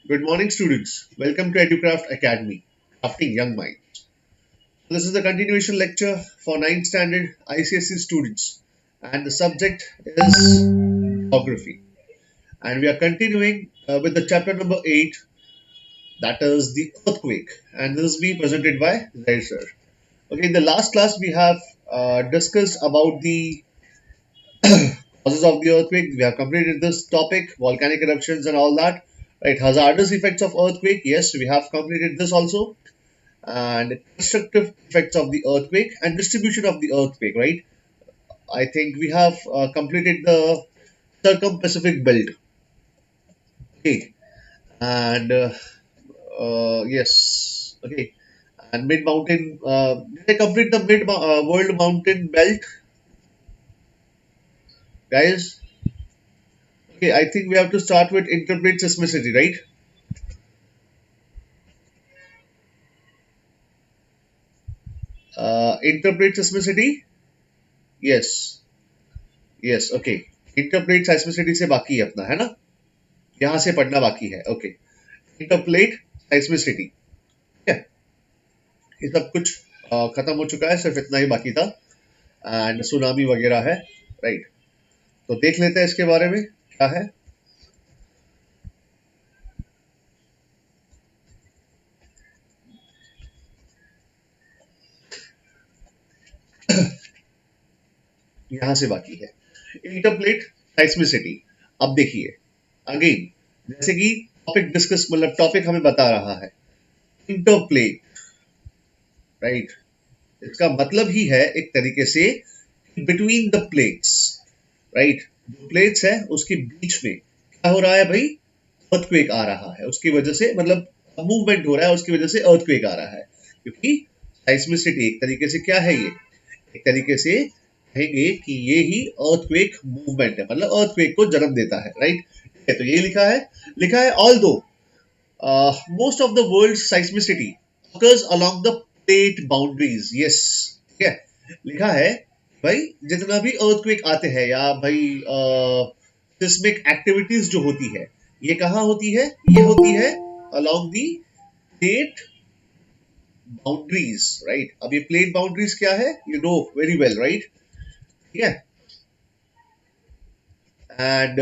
Good morning, students. Welcome to EduCraft Academy, Crafting Young Minds. This is the continuation lecture for 9th standard ICSE students, and the subject is geography. And we are continuing with the chapter number 8, that is the earthquake. And this is being presented by Zaid sir. Okay, in the last class, we have discussed about the causes of the earthquake. We have completed this topic, volcanic eruptions and all that. Right, hazardous effects of earthquake. Yes, we have completed this also, and constructive effects of the earthquake and distribution of the earthquake, right? I think we have completed the circum-Pacific belt. Okay, and yes, okay, and mid mountain. Did I complete the mid world mountain belt, guys? Okay, I think we have to start with interpret seismicity, right? Interpret seismicity. Yes, yes, okay. इंटरप्लेट seismicity से बाकी है अपना, है ना? यहाँ से पढ़ना बाकी है. Okay, interplate seismicity. ठीक है, ये सब कुछ खत्म हो चुका है, सिर्फ इतना ही बाकी था. एंड सुनामी वगैरह है, राइट? तो देख लेते हैं इसके बारे में क्या है. यहाँ से बाकी है इंटरप्लेट seismicity. अब देखिए अगेन, जैसे कि टॉपिक डिस्कस, मतलब टॉपिक हमें बता रहा है इंटरप्लेट, राइट? इसका मतलब ही है एक तरीके से बिटवीन द प्लेट्स, राइट? जो प्लेट्स है उसके बीच में क्या हो रहा है भाई? अर्थक्वेक आ रहा है, उसकी वजह से, मतलब मूवमेंट हो रहा है, उसकी वजह से अर्थक्वेक आ रहा है. क्योंकि साइस्मिसिटी एक तरीके से क्या है, ये एक तरीके से कहेंगे कि ये ही अर्थक्वेक मूवमेंट है, मतलब अर्थक्वेक को जन्म देता है, राइट? तो ये लिखा है although most of the world seismicity occurs along the plate boundaries. Yes, ठीक है, लिखा है भाई जितना भी अर्थक्वेक आते हैं या भाई सिस्मिक एक्टिविटीज जो होती है, ये कहाँ होती है? ये होती है along the plate boundaries, right? अब ये plate boundaries क्या है? You know very well, right? ठीक है. एंड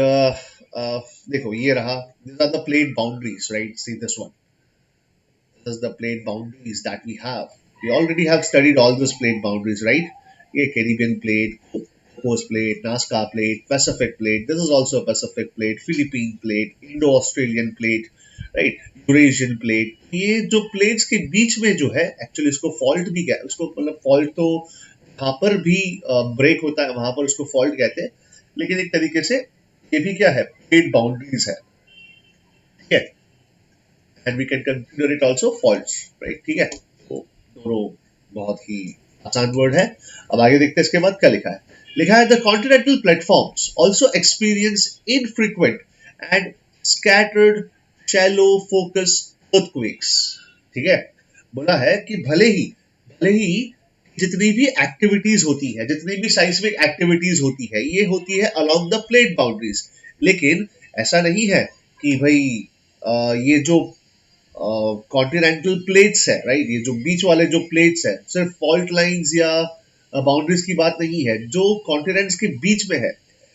देखो ये रहा, these are the plate boundaries, right? See this one, this is the plate boundaries that we have. We already have studied all those plate boundaries, right? ये Caribbean plate, Coast plate, Nazca plate, Pacific plate. This is also a Pacific plate, Philippine plate, Indo-Australian plate, right? Eurasian plate. ये जो plates के बीच में जो है, actually इसको fault भी कहते हैं. उसको मतलब fault तो जहाँ पर भी break होता है वहां पर उसको fault कहते हैं. लेकिन एक तरीके से ये भी क्या है? Plate boundaries है, ठीक है? And we can consider it also false, right? ठीक है, तो दोनों बहुत ही आसान वर्ड है. अब आगे देखते हैं इसके बाद क्या लिखा है. लिखा है the continental platforms also experience infrequent and scattered shallow focus earthquakes. ठीक है, बोला है कि भले ही जितनी भी एक्टिविटीज होती है, जितनी भी साइस्मिक एक्टिविटीज होती है, ये होती है अलोंग द प्लेट बाउंड्रीज. लेकिन ऐसा नहीं है कि भाई ये जो कॉन्टिनेंटल प्लेट्स है, राइट, ये जो बीच वाले जो प्लेट्स है, सिर्फ फॉल्ट लाइंस या बाउंड्रीज की बात नहीं है. जो कॉन्टिनेंट्स के बीच में है,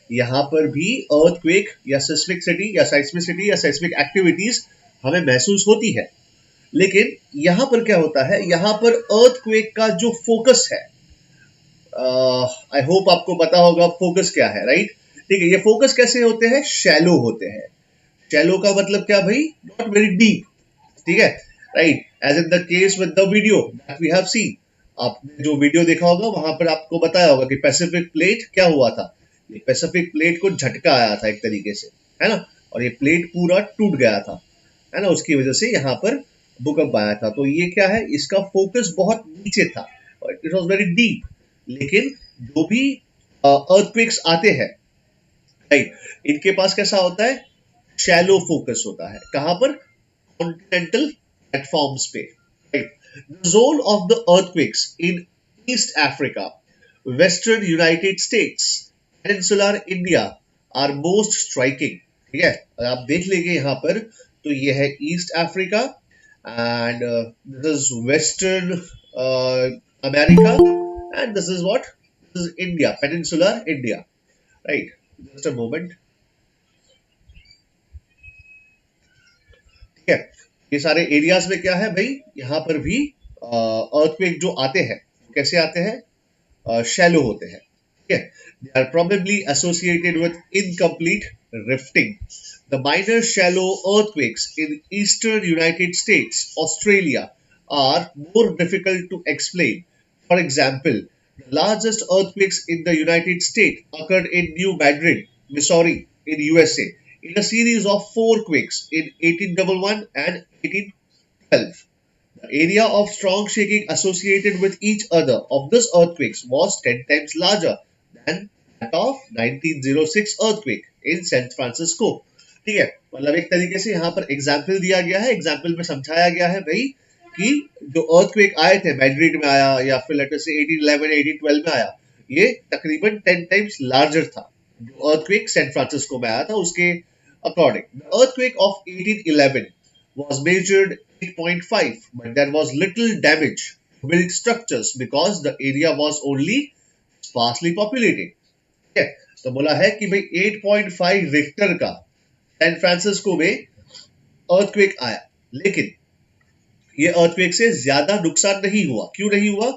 यहाँ पर भी अर्थक्वेक या सिस्मिसिटी या साइस्मिसिटी या साइस्मिक एक्टिविटीज हमें महसूस होती है. लेकिन यहाँ पर क्या होता है, यहाँ पर अर्थक्वेक का जो फोकस है, आई होप आपको पता होगा फोकस क्या है, राइट? ठीक है, ये फोकस कैसे होते हैं? शैलो होते हैं. शैलो का मतलब क्या भाई? Not very deep. ठीक है, right? As in the case with the video that we have seen. आपने जो वीडियो देखा होगा वहां पर आपको बताया होगा कि पैसिफिक प्लेट क्या हुआ था. ये पैसिफिक प्लेट को झटका आया था एक तरीके से, है ना? और ये प्लेट पूरा टूट गया था, है ना? उसकी वजह से यहाँ पर भूकंप आया था. तो ये क्या है, इसका फोकस बहुत नीचे था, इट वॉज वेरी डीप. लेकिन जो भी अर्थक्वेक्स आते हैं, राइट, इनके पास कैसा होता है? शैलो फोकस होता है. कहां पर? कॉन्टिनेंटल प्लेटफॉर्म्स पे, right? The zone of the earthquakes in East Africa, western United States, peninsular India are most striking. ठीक है, आप देख लेंगे यहाँ पर तो ये है east Africa, and this is western America, and this is what, this is India, peninsular India, right. Just a moment. ठीक है, ये सारे एरियाज में क्या है भाई, यहाँ पर भी अर्थक्वेक जो आते हैं कैसे आते हैं, शैलो होते हैं। ठीक है, they are probably associated with incomplete rifting. The minor shallow earthquakes in eastern United States, Australia are more difficult to explain. For example, the largest earthquakes in the United States occurred in New Madrid, Missouri, in USA, in a series of four quakes in 1811 and 1812. The area of strong shaking associated with each other of these earthquakes was 10 times larger than that of 1906 earthquake in San Francisco. ठीक है, मतलब एक तरीके से यहाँ पर example दिया गया है, एग्जाम्पल में समझाया गया है भाई कि जो अर्थक्वेक आए थे मैड्रिड में आया या फिर लेटर से 1811 1812 में आया, ये तकरीबन 10 टाइम्स लार्जर था जो अर्थक्वेक सैन फ्रांसिस्को में आया था उसके according. The earthquake of 1811 was measured 8.5, but there was little damage to built structures because the area was only sparsely populated. ठीक है, तो बोला है कि भाई 8.5 रिक्टर का सैन फ्रांसिस्को में अर्थक्वेक आया, लेकिन ये अर्थक्वेक से ज्यादा नुकसान नहीं हुआ। क्यों नहीं हुआ?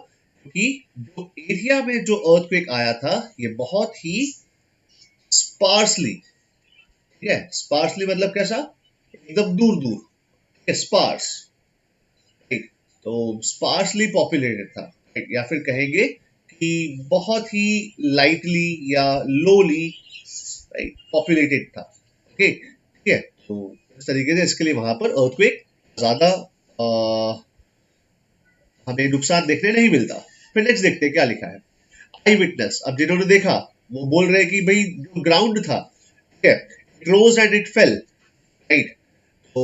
क्योंकि जो एरिया में जो अर्थक्वेक आया था ये बहुत ही स्पार्सली, ठीक है, स्पार्सली मतलब कैसा, एकदम दूर दूर, स्पार्स, राइट, तो स्पार्सली पॉपुलेटेड था, राइट, या फिर कहेंगे कि बहुत ही लाइटली या लोली, राइट, पॉपुलेटेड था। ओके, ठीक है, तो इस तरीके से इसके लिए वहां पर अर्थक्वेक ज्यादा हमें नुकसान देखने नहीं मिलता। फिर नेक्स्ट देखते हैं क्या लिखा है। आई विटनेस, अब जिन्होंने देखा वो बोल रहे हैं कि भाई जो ग्राउंड था, ठीक है, it rose and it fell, right, तो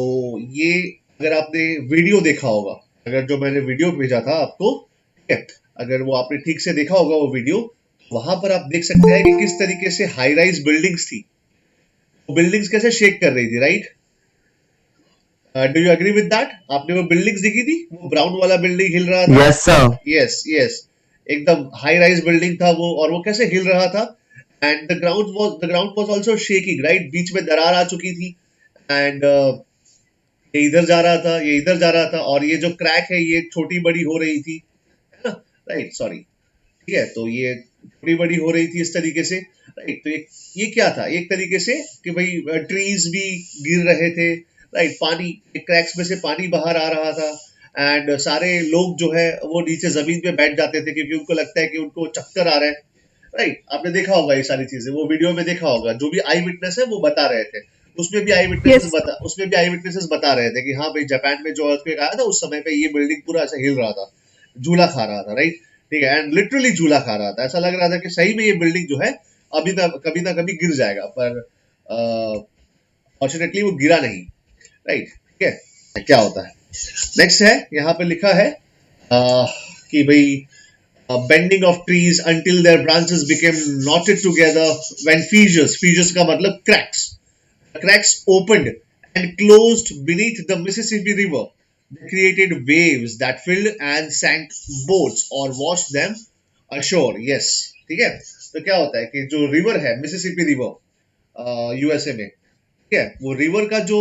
ये अगर आपने वीडियो देखा होगा, अगर जो मैंने वीडियो भेजा था आपको, ठीक है, अगर वो आपने ठीक से देखा होगा वो वीडियो, वहां पर आप देख सकते हैं कि किस तरीके से हाई राइज बिल्डिंग्स थी, वो बिल्डिंग्स कैसे शेक कर रही थी, right. Do you agree with that? आपने वो बिल्डिंग्स देखी थी, वो ब्राउन वाला बिल्डिंग हिल रहा था। Yes, sir. यस यस, एकदम हाई राइज बिल्डिंग था वो, और वो कैसे हिल रहा था, and the ground was also shaking, right, बीच में दरार आ चुकी थी, एंड ये इधर जा रहा था, ये इधर जा रहा था, और ये जो क्रैक है ये छोटी बड़ी हो रही थी, है ना, राइट, सॉरी, ठीक है, तो ये छोटी बड़ी हो रही थी इस तरीके से, राइट, तो ये क्या था, एक तरीके से कि भाई ट्रीज भी गिर रहे थे, राइट, पानी क्रैक्स में से पानी बाहर आ रहा था, एंड सारे लोग जो है वो नीचे जमीन पे बैठ जाते थे क्योंकि उनको लगता है कि उनको चक्कर आ रहे हैं, राइट, आपने देखा होगा ये सारी चीजें, वो वीडियो में देखा होगा, जो भी आई विटनेस है वो बता रहे थे, Yes. उसमें भी आई विटनेसेस बता रहे थे कि हाँ भाई जापान में जो अर्थक्वेक आया था उस समय पे ये बिल्डिंग पूरा ऐसा हिल रहा था, झूला खा रहा था, राइट, ठीक है, एंड लिटरली झूला खा रहा था, ऐसा लग रहा था कि सही में ये बिल्डिंग जो है अभी तक कभी ना कभी गिर जाएगा, पर फॉर्चुनेटली वो गिरा नहीं, राइट, ठीक है, क्या होता है नेक्स्ट है, यहाँ पे लिखा है कि भाई bending of trees until their branches became knotted together when fissures का मतलब cracks opened and closed beneath the Mississippi River. They created waves that filled and sank boats or washed them ashore. Yes, ठीक है, तो क्या होता है कि जो रिवर है मिसिसिपी रिवर यूएसए में, ठीक है, वो रिवर का जो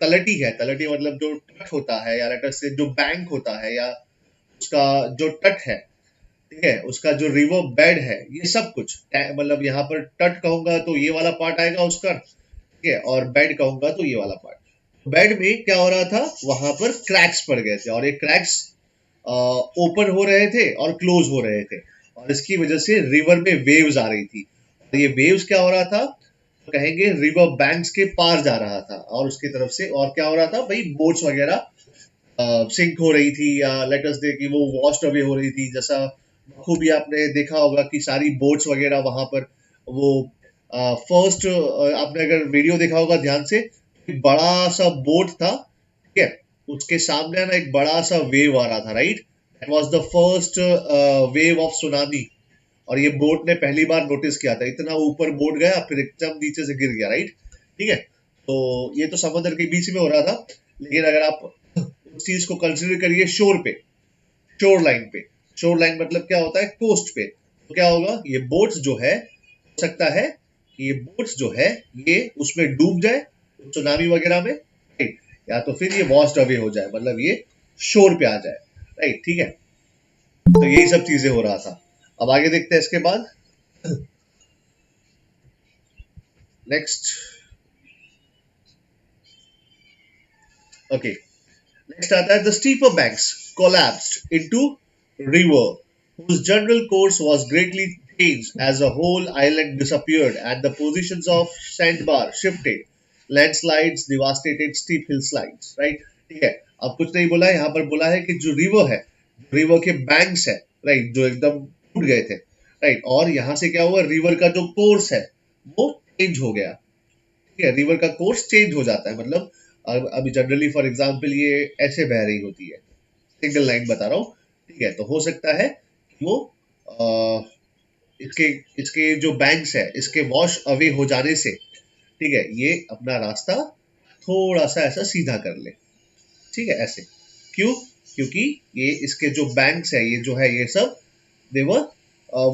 तलटी है, तलटी मतलब जो तट होता है या लेटर से जो बैंक होता है या उसका जो तट है, ठीक है, उसका जो रिवर बेड है, ये सब कुछ मतलब यहाँ पर तट कहूंगा तो ये वाला पार्ट आएगा उसका, ठीक है, और बेड कहूंगा तो ये वाला पार्ट। बेड में क्या हो रहा था, वहां पर क्रैक्स पड़ गए थे और ये क्रैक्स ओपन हो रहे थे और क्लोज हो रहे थे, और इसकी वजह से रिवर में वेव्स आ रही थी, और ये वेव्स क्या हो रहा था, तो कहेंगे रिवर बैंक्स के पार जा रहा था, और उसकी तरफ से और क्या हो रहा था भाई, बोट्स वगैरह सिंक हो रही थी, या लेट अस दे कि वो वॉश्ड अवे हो रही थी, जैसा खूबी आपने देखा होगा कि सारी बोट्स वगैरह वहां पर वो फर्स्ट आपने अगर वीडियो देखा होगा ध्यान से, एक बड़ा सा बोट था, ठीक है, उसके सामने ना एक बड़ा सा वेव आ रहा था, right, that was the first wave of tsunami, और ये बोट ने पहली बार नोटिस किया था, इतना ऊपर बोट गया फिर एकदम नीचे से गिर गया, राइट, ठीक है, तो ये तो समुद्र के बीच में हो रहा था, लेकिन अगर आप उस चीज को कंसिडर करिए शोर पे, शोर लाइन पे, शोर लाइन मतलब क्या होता है, कोस्ट पे, तो क्या होगा, ये बोट्स जो है, हो सकता है कि ये बोट्स जो है ये उसमें डूब जाए सुनामी वगैरह में, राइट, या तो फिर ये वॉश्ड अवे हो जाए, मतलब ये शोर पे आ जाए, राइट, ठीक है। तो यही सब चीजें हो रहा था। अब आगे देखते हैं इसके बाद, नेक्स्ट, ओके, नेक्स्ट आता है, the steeper banks collapsed into river whose general course was greatly changed as the whole island disappeared and the positions of sandbar shifted. Landslides devastated steep hillsides, right? ठीक है, अब कुछ नहीं बोला है, यहाँ पर बोला है कि जो रिवर है, रिवर के बैंक्स है, राइट, जो एकदम टूट गए थे, राइट, और यहाँ से क्या हुआ, रिवर का जो कोर्स है वो चेंज हो गया, ठीक है, रिवर का कोर्स चेंज हो जाता है, मतलब अभी जनरली फॉर एग्जांपल ये ऐसे बह रही होती है, सिंगल लाइन बता रहा हूँ, ठीक है, तो हो सकता है कि वो अ, इसके इसके जो बैंक्स है इसके वॉश अवे हो जाने से, ठीक है, ये अपना रास्ता थोड़ा सा ऐसा सीधा कर ले, ठीक है, ऐसे, क्यों, क्योंकि ये इसके जो बैंक्स है, ये जो है ये सब देवर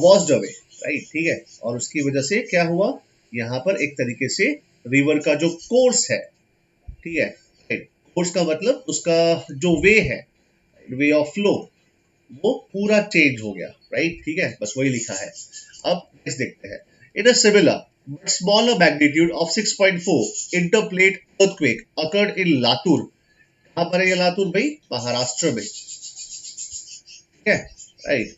वॉश्ड अवे, राइट, ठीक है, और उसकी वजह से क्या हुआ, यहाँ पर एक तरीके से रिवर का जो कोर्स है, ठीक है, कोर्स का मतलब उसका जो वे है, वे ऑफ फ्लो, वो पूरा चेंज हो गया, राइट, ठीक है, बस वही लिखा है। अब नेक्स्ट देखते हैं, in a similar but smaller magnitude of 6.4 interplate earthquake occurred in Latur. कहाँ पर है ये लातूर भाई, महाराष्ट्र में, ठीक है, राइट,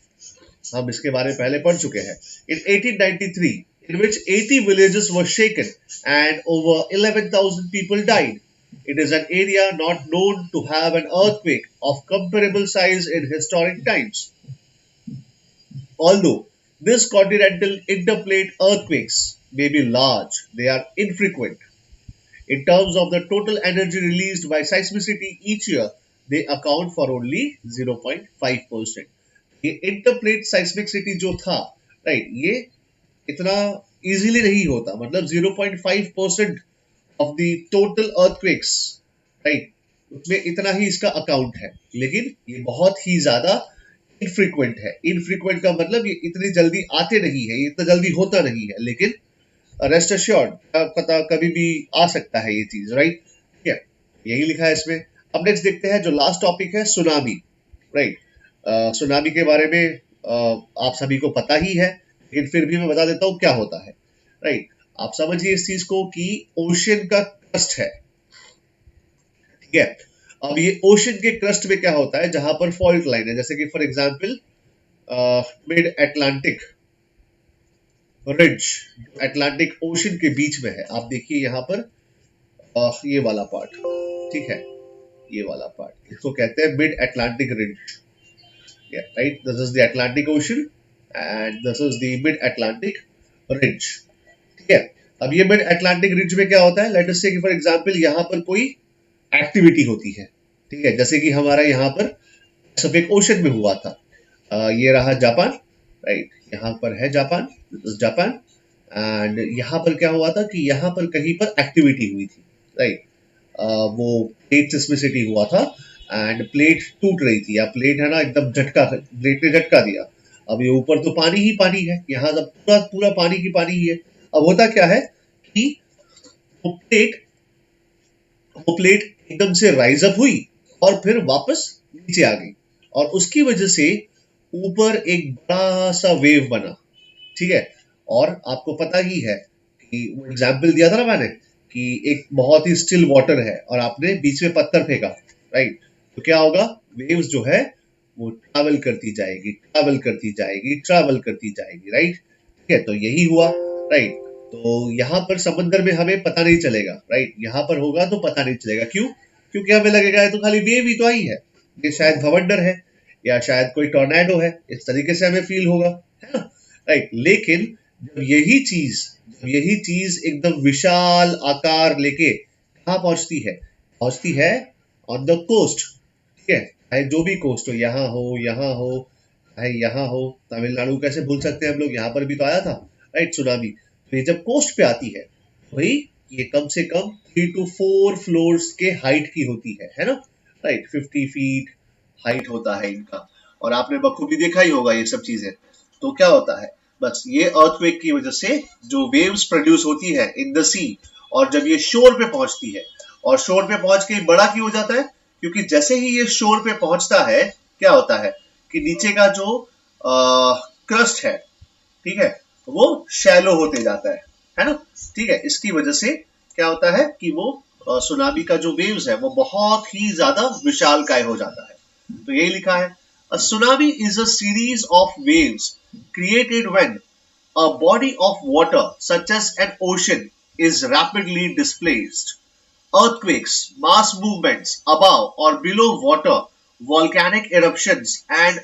हम इसके बारे में पहले पढ़ चुके हैं। In 1893, in which 80 villages were shaken and over 11,000 people died. It is an area not known to have an earthquake of comparable size in historic times. Although these continental interplate earthquakes may be large, they are infrequent. In terms of the total energy released by seismicity each year, they account for only 0.5%. ये इंटरप्लेट साइस्मिसिटी जो था, right, ये इतना easily नहीं होता, मतलब 0.5% of the total earthquakes, right, उसमें इतना ही इसका अकाउंट है, लेकिन ये बहुत ही ज्यादा इनफ्रीक्वेंट है। इनफ्रीक्वेंट का मतलब ये इतनी जल्दी आते नहीं है, ये इतना जल्दी होता नहीं है, लेकिन रेस्ट अश्योर्ड पता कभी भी आ सकता है ये चीज, राइट, ठीक है, यही लिखा है इसमें। अब नेक्स्ट देखते हैं, जो लास्ट टॉपिक है सुनामी, राइट, सुनामी के बारे में आप सभी को पता ही है, लेकिन फिर भी मैं बता देता हूँ क्या होता है, राइट, आप समझिए इस चीज को कि ओशियन का क्रस्ट है, ठीक है, अब ये ओशियन के क्रस्ट में क्या होता है, जहां पर फॉल्ट लाइन है, जैसे कि for example mid Atlantic ridge, Atlantic ocean के बीच में है, आप देखिए यहाँ पर ये वाला पार्ट, ठीक है, ये वाला पार्ट, इसको कहते हैं mid Atlantic ridge, right, this is the Atlantic ocean and this is the mid Atlantic ridge, ठीक है। अब ये मिड अटलांटिक रिज में क्या होता है, लेट अस से कि फॉर एग्जांपल यहाँ पर कोई एक्टिविटी होती है, ठीक है, जैसे कि हमारा यहाँ पर पैसिफिक ओशन में हुआ था, ये रहा जापान, राइट, यहाँ पर है जापान, जापान, एंड यहाँ पर क्या हुआ था कि यहाँ पर कहीं पर एक्टिविटी हुई थी, राइट, वो प्लेट सिस्मिसिटी हुआ था एंड प्लेट टूट रही थी, या प्लेट है ना एकदम झटका, प्लेट ने झटका दिया, अब ये ऊपर तो पानी ही पानी है, यहाँ सब पूरा पूरा पानी की पानी ही है। अब होता क्या है कि वो प्लेट वो प्लेट एकदम से राइज अप हुई और फिर वापस नीचे आ गई, और उसकी वजह से ऊपर एक बड़ा सा वेव बना, ठीक है, और आपको पता ही है कि वो एग्जाम्पल दिया था ना मैंने कि एक बहुत ही स्टिल वाटर है और आपने बीच में पत्थर फेंका, राइट, तो क्या होगा, वेव्स जो है वो ट्रैवल करती जाएगी, ट्रैवल करती जाएगी, ट्रैवल करती जाएगी, राइट, ठीक है, तो यही हुआ, राइट, तो यहाँ पर समंदर में हमें पता नहीं चलेगा, राइट, यहाँ पर होगा तो पता नहीं चलेगा, क्यों, क्योंकि हमें लगेगा ये तो खाली वेव ही तो आई है, ये शायद भवंडर है या शायद कोई टॉर्नेडो है, इस तरीके से हमें फील होगा, है ना, राइट, लेकिन जब यही चीज एकदम विशाल आकार लेके कहाँ पहुंचती है ऑन द कोस्ट, ठीक है, चाहे जो भी कोस्ट हो, यहाँ हो, चाहे यहाँ हो, तमिलनाडु कैसे भूल सकते हैं हम लोग, यहाँ पर भी तो आया था, राइट, सुनामी, तो ये जब कोस्ट पे आती है, भाई ये कम से कम 3 to 4 फ्लोर्स के हाइट की होती है ना, राइट, 50 फीट हाइट होता है इनका। और आपने बखूबी देखा ही होगा ये सब चीजें। तो क्या होता है, बस ये अर्थक्वेक की वजह से जो वेव्स प्रोड्यूस होती है इन द सी, और जब ये शोर पे पहुंचती है, और शोर पे पहुंच के बड़ा क्यों हो जाता है, क्योंकि जैसे ही ये शोर पे पहुंचता है क्या होता है कि नीचे का जो क्रस्ट है, ठीक है, वो शैलो होते जाता है ना, ठीक है। इसकी वजह से क्या होता है कि वो सुनामी का जो वेव्स है वो बहुत ही ज्यादा विशालकाय हो जाता है। तो यही लिखा है, अ tsunami is a series of waves created when a body of water such as an ocean is rapidly displaced. Earthquakes, mass movements above or below water, volcanic eruptions, and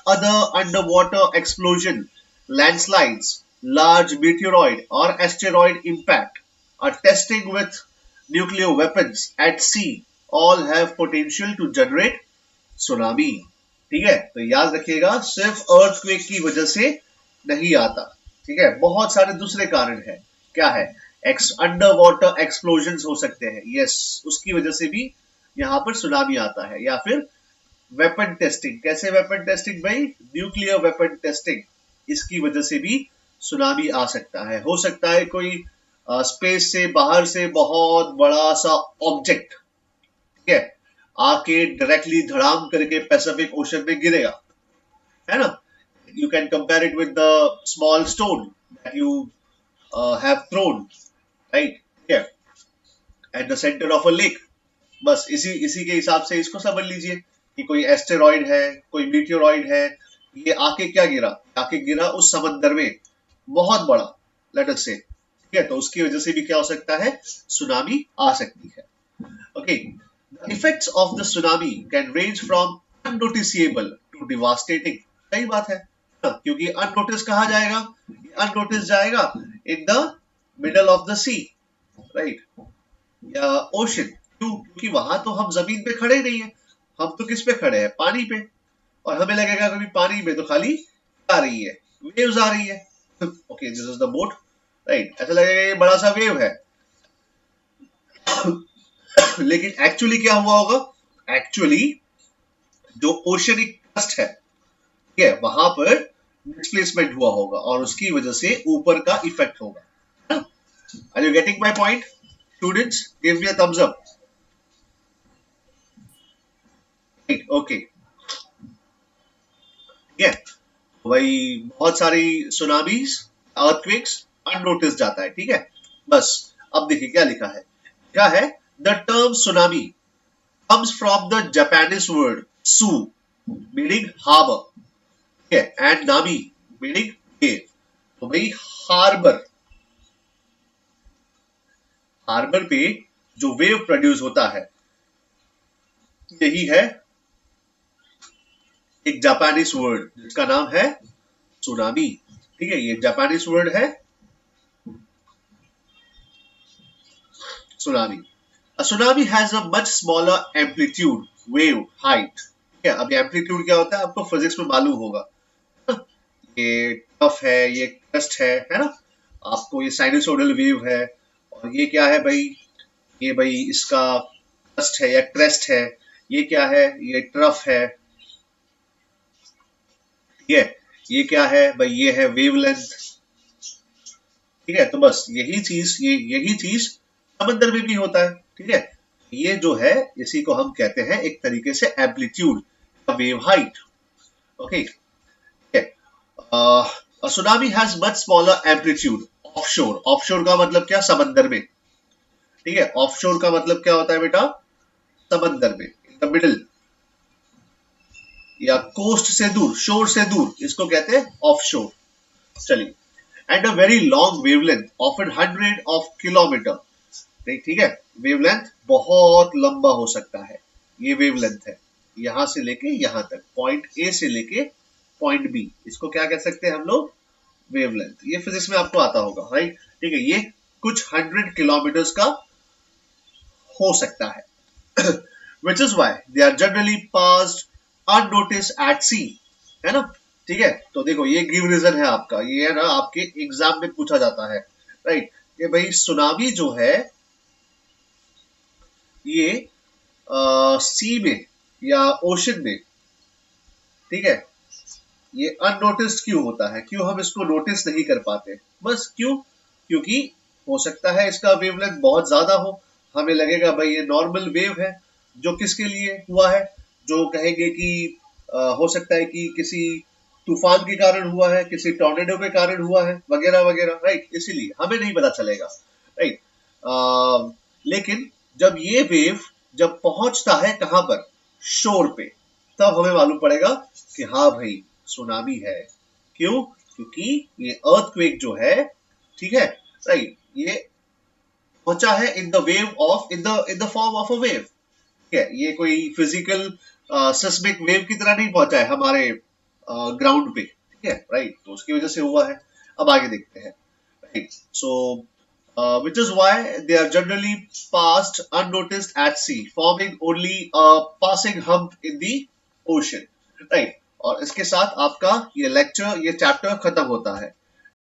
other underwater explosion, landslides, large meteoroid or asteroid impact, are testing with nuclear weapons at sea, all have potential to generate tsunami. ठीक है, तो याद रखिएगा सिर्फ earthquake की वजह से नहीं आता, ठीक है, बहुत सारे दूसरे कारण है। क्या है, अंडर वाटर एक्सप्लोजन हो सकते हैं, यस, उसकी वजह से भी यहाँ पर सुनामी आता है। या फिर वेपन टेस्टिंग, कैसे वेपन टेस्टिंग भाई, न्यूक्लियर वेपन टेस्टिंग, इसकी वजह से भी सुनामी आ सकता है। हो सकता है कोई स्पेस से बाहर से बहुत बड़ा सा ऑब्जेक्ट, ठीक है, आके डायरेक्टली धड़ाम करके पैसिफिक ओशन में गिरेगा, है ना। You can compare it with the small stone that you have thrown, right, at the centre of a lake. बस इसी इसी के हिसाब से इसको समझ लीजिए कि कोई एस्टेरॉइड है, कोई मीटियोरॉइड है, ये आके क्या गिरा, आके गिरा उस समंदर में बहुत बड़ा, लेट अस से, ठीक है, तो उसकी वजह से भी क्या हो सकता है, सुनामी आ सकती है। Okay, the effects of the tsunami can range from unnoticeable to devastating. सही बात है ना? क्योंकि अननोटिस कहा जाएगा, अननोटिस जाएगा in the middle of the sea, right, या ओशन। क्यों? क्योंकि वहां तो हम जमीन पे खड़े नहीं है, हम तो किस पे खड़े हैं, पानी पे, और हमें लगेगा कभी पानी में तो खाली आ रही है, वेव्स आ रही है। Okay, this is the boat, right, ऐसा लगेगा ये बड़ा सा वेव है। लेकिन एक्चुअली क्या हुआ होगा, एक्चुअली जो ओशनिक क्रस्ट है, ठीक है, वहां पर डिस्प्लेसमेंट हुआ होगा और उसकी वजह से ऊपर का इफेक्ट होगा। Are you getting my point students? Give me a thumbs up. Okay, ठीक है, भाई बहुत सारी सुनामीज, अर्थक्वेक्स अननोटिस जाता है, ठीक है। बस अब देखिए क्या लिखा है, क्या है, the term tsunami comes from the Japanese word su meaning harbor, ठीक है, and nami meaning wave। तो भाई हार्बर, हार्बर पे जो वेव प्रोड्यूस होता है यही है एक जापानीज वर्ड जिसका नाम है सुनामी, ठीक है, ये जापानीज वर्ड है tsunami. A tsunami has a much smaller amplitude, wave height, ठीक है। अब एम्पलीट्यूड क्या होता है आपको फिजिक्स में मालूम होगा, ये टफ है, ये क्रस्ट है ना, आपको ये साइनसोइडल वेव है, और ये क्या है भाई, ये भाई इसका क्रस्ट है या क्रेस्ट है, ये क्या है, ये ट्रफ है, ठीक है, ये क्या है भाई, ये है वेवलेंथ, ठीक है। तो बस यही चीज समंदर में भी होता है, ठीक है। ये जो है इसी को हम कहते हैं एक तरीके से amplitude, wave height. Okay, tsunami has much smaller amplitude offshore. Offshore का मतलब क्या, समंदर में, ठीक है। ऑफशोर का मतलब क्या होता है बेटा, समंदर में, इन द मिडल, या कोस्ट से दूर, शोर से दूर, इसको कहते हैं ऑफशोर। चलिए, and a very long wavelength often 100 of kilometer, ठीक है, वेवलेंथ बहुत लंबा हो सकता है, ये वेवलेंथ है यहां से लेके यहां तक, पॉइंट ए से लेके पॉइंट बी, इसको क्या कह सकते हैं हम लोग, वेवलेंथ। ये फिजिक्स में आपको आता होगा, राइट, ठीक है, ये कुछ 100 किलोमीटर का हो सकता है। Which is why they are generally passed unnoticed at sea, है ना, ठीक है। तो देखो ये गिव रीजन है आपका, ये है ना आपके एग्जाम में पूछा जाता है, राइट, कि भाई सुनामी जो है ये सी में या ओशन में, ठीक है, ये अननोटिस्ड क्यों होता है, क्यों हम इसको नोटिस नहीं कर पाते? बस क्यों? क्योंकि हो सकता है इसका वेवलेंथ बहुत ज्यादा हो, हमें लगेगा भाई ये नॉर्मल वेव है। जो किसके लिए हुआ है? जो कहेंगे कि हो सकता है कि किसी तूफान के कारण हुआ है, किसी टॉर्नेडो के कारण हुआ है, वगैरह वगैरह, राइट? इसीलिए हमें नहीं पता चलेगा, राइट? लेकिन जब ये वेव जब पहुंचता है कहां पर, शोर पे, तब हमें मालूम पड़ेगा कि हाँ भाई सुनामी है। क्यों? क्योंकि ये अर्थक्वेक जो है, ठीक है, राइट, ये पहुंचा है in the wave of in the form of a wave, ठीक है, ये कोई फिजिकल सिस्मिक वेव की तरह नहीं पहुंचा है हमारे ग्राउंड पे, ठीक है, राइट? तो उसकी वजह से हुआ है। अब आगे देखते हैं, right? So which is why they are generally passed unnoticed at sea, forming only a passing hump in the ocean, right? और इसके साथ आपका ये लेक्चर, ये चैप्टर खत्म होता है।